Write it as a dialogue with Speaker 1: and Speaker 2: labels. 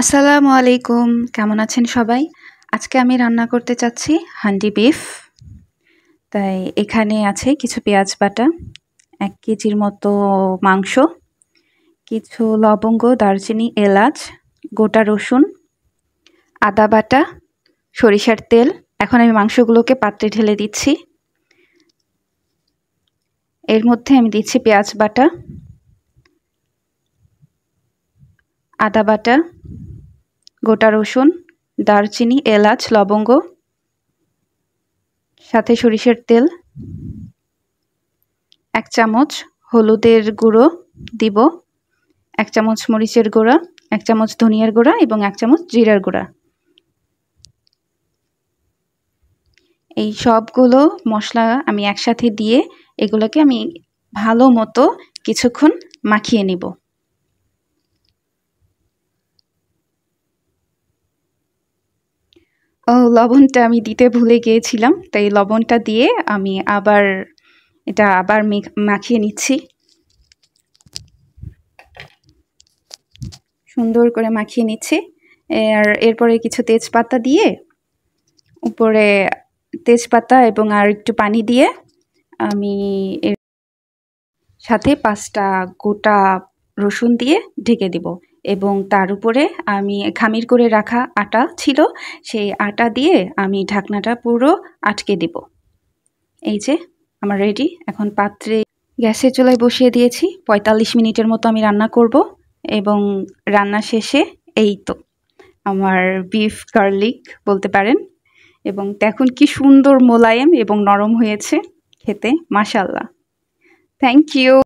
Speaker 1: আসসালামু আলাইকুম, কেমন আছেন সবাই? আজকে আমি রান্না করতে চাচ্ছি হান্ডি বিফ। তাই এখানে আছে কিছু পেঁয়াজ বাটা, 1 কেজির মতো মাংস, কিছু লবঙ্গ, দারচিনি, এলাচ, গোটা রসুন, আদা বাটা, সরিষার তেল। এখন আমি মাংসগুলোকে পাত্রে ঢেলে দিচ্ছি। এর মধ্যে আমি দিচ্ছি পেঁয়াজ বাটা, আদা বাটা, গোটা রসুন, দারচিনি, এলাচ, লবঙ্গ, সাথে সরিষার তেল, 1 চামচ হলুদের গুঁড়ো দিব, 1 চামচ মরিচের গুঁড়া, 1 চামচ ধনিয়ার গুঁড়া এবং 1 চামচ জিরার গুঁড়া। এই সবগুলো মশলা আমি একসাথে দিয়ে এগুলোকে আমি ভালো মতো কিছুক্ষণ মাখিয়ে নিব। লবণটা আমি দিতে ভুলে গিয়েছিলাম, তাই লবণটা দিয়ে আমি এটা আবার মাখিয়ে নিচ্ছি। সুন্দর করে মাখিয়ে নিচ্ছি। এরপরে কিছু তেজপাতা দিয়ে, উপরে তেজপাতা এবং আর একটু পানি দিয়ে আমি এর সাথে 5টা গোটা রসুন দিয়ে ঢেকে দিব এবং তার উপরে আমি খামির করে রাখা আটা ছিল, সেই আটা দিয়ে আমি ঢাকনাটা পুরো আটকে দিব। এই যে আমার রেডি। এখন পাত্রে গ্যাসের চুলায় বসিয়ে দিয়েছি। 45 মিনিটের মতো আমি রান্না করব এবং রান্না শেষে এই তো আমার বিফ গার্লিক বলতে পারেন। এবং দেখুন কি সুন্দর মোলায়েম এবং নরম হয়েছে খেতে, মাশাআল্লাহ। Thank you.